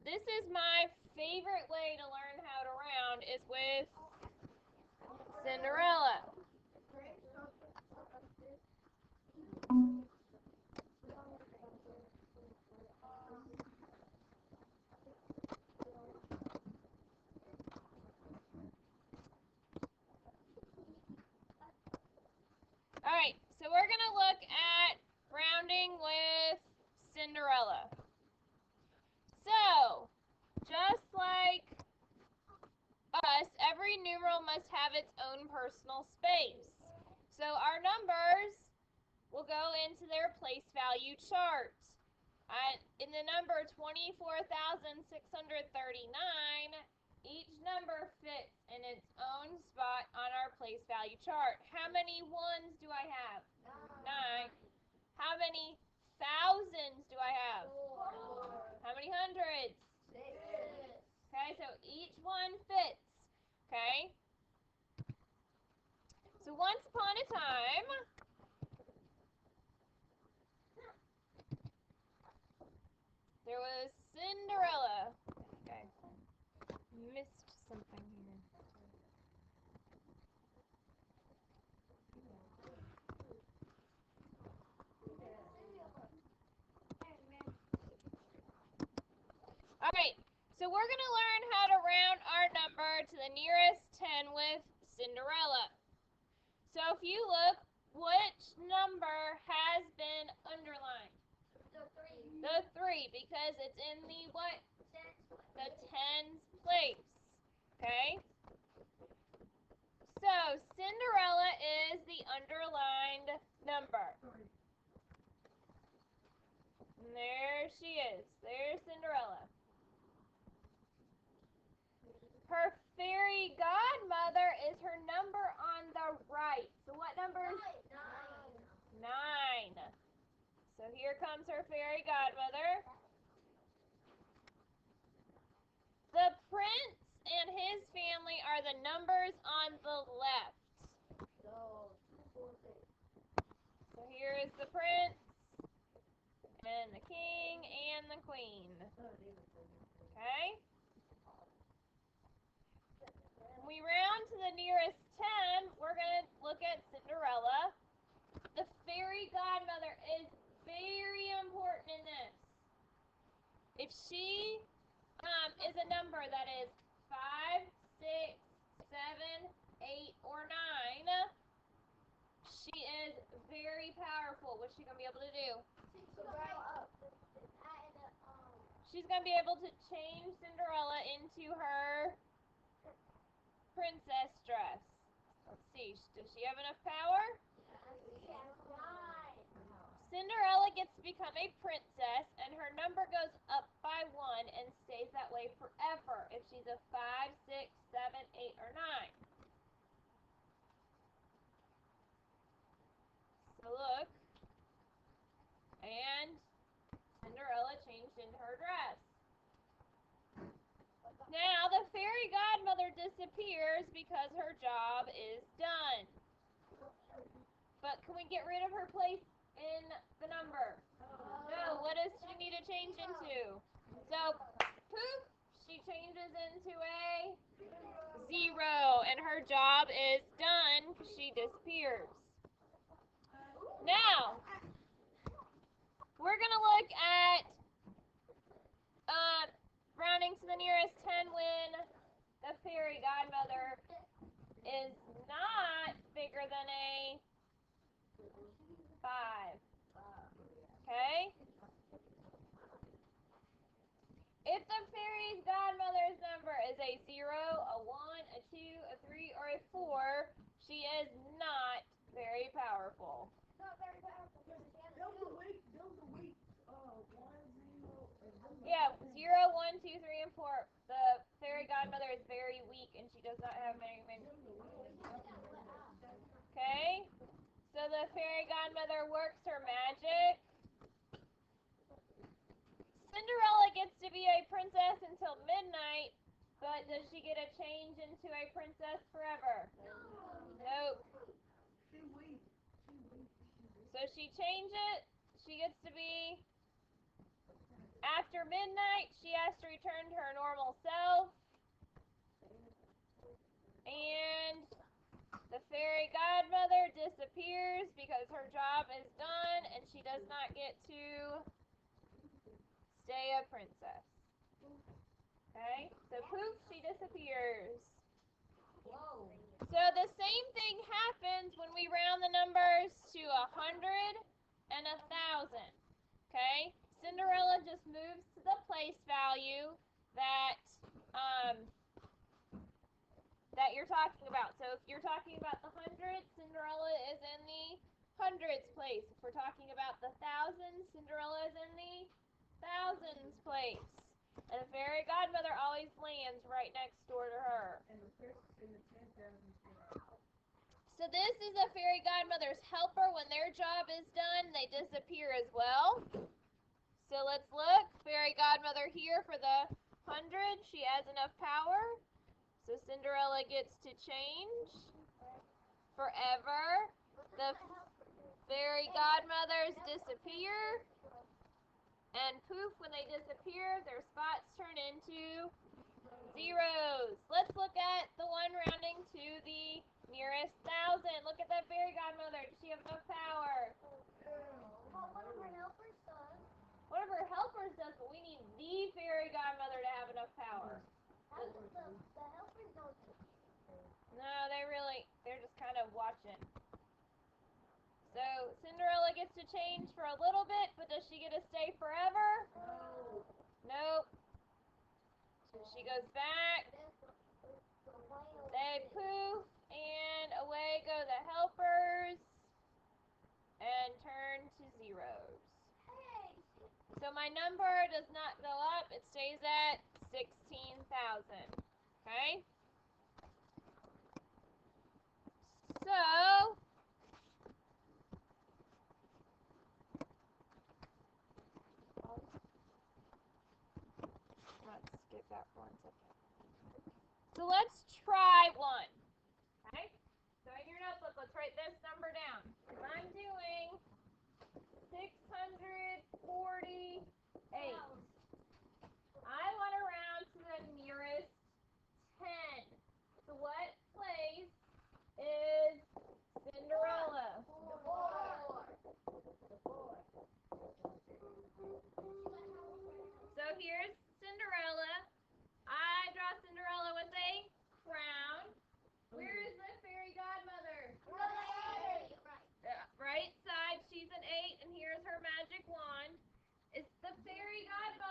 this is my favorite way to learn how to round is with Cinderella. Alright, so we're going to look at rounding with Cinderella. So, just like us, every numeral must have its own personal space. So our numbers will go into their place value chart. In the number 24,639, each number fits in its own spot on our place value chart. How many ones do I have? 9. How many thousands do I have? 4. How many hundreds? 6. Okay, so each one fits. Okay? So once upon a time, there was Cinderella. Okay. Missed something here. Alright, so we're going to learn how to round our number to the nearest 10 with Cinderella. So if you look, which number has been underlined? The 3, because it's in the what? The tens place. Okay? So Cinderella is the underlined number. And there she is. There's Cinderella. Her fairy godmother is her number on the right. So what number is 9? 9. So here comes her fairy godmother. The prince and his family are the numbers on the left. So here is the prince and the king and the queen. Okay? When we round to the nearest 10, we're going to look at Cinderella. The fairy godmother is very important in this. If she is a number that is 5, 6, 7, 8, or 9, she is very powerful. What's she going to be able to do? She's going to be able to change Cinderella into her princess dress. Let's see, does she have enough power? Cinderella gets to become a princess, and her number goes up by 1 and stays that way forever if she's a 5, 6, 7, 8, or 9. So look, and Cinderella changed into her dress. Now the fairy godmother disappears because her job is done. But can we get rid of her place in the number? No. What does she need to change into? So, poof, she changes into a 0, and her job is done because she disappears. Now, we're going to look at rounding to the nearest 10 when the fairy godmother is not bigger than a 5. Okay? If the fairy godmother's number is a 0, a 1, a 2, a 3, or a 4, she is not very powerful. Yeah, 0, 1, 2, 3, and 4. The fairy godmother is very weak and she does not have many. Okay? So the fairy godmother works her magic. Cinderella gets to be a princess until midnight, but does she get a change into a princess forever? Nope. So she changes. She gets to be, after midnight, she has to return disappears because her job is done and she does not get to stay a princess. Okay, so poof, she disappears. Whoa. So the same thing happens when we round the numbers to 100 and 1,000. Okay, Cinderella just moves to the place value that that you're talking about. So if you're talking about the hundreds, Cinderella is in the hundreds place. If we're talking about the thousands, Cinderella is in the thousands place. And the fairy godmother always lands right next door to her. And the princess in the 10,000. So this is a fairy godmother's helper. When their job is done, they disappear as well. So let's look. Fairy godmother here for the 100. She has enough power. So Cinderella gets to change forever. The fairy godmothers disappear. And poof, when they disappear, their spots turn into zeros. Let's look at the one rounding to the nearest 1,000. Look at that fairy godmother. Does she have enough power? Well, one of her helpers does. One of her helpers does, but we need the fairy godmother to have enough power. The helpers don't. No, they're just kind of watching. So Cinderella gets to change for a little bit, but does she get to stay forever? No. Nope. So she goes back. They poof, and away go the helpers, and turn to zeros. So my number does not go up. It stays at 16,000. Okay? So let's skip that for 1 second. So let's try one. Okay? So in your notebook, let's write this number down. Because I'm doing 648. I want to round to the nearest 10. So what place is Cinderella? So here's Cinderella. I draw Cinderella with a crown. Where is the fairy godmother? Right side, she's an 8, and here's her magic wand. Is the fairy godmother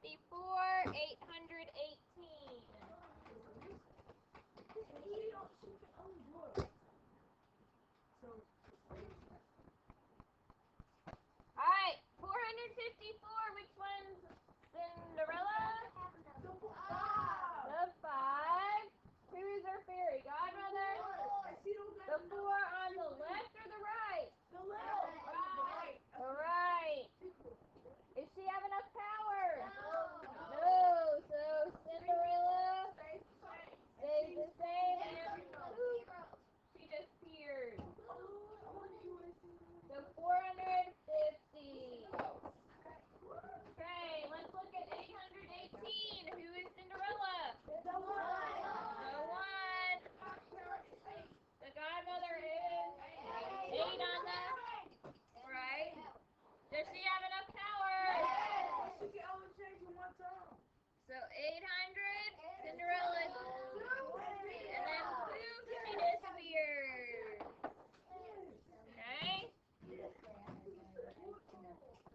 before 800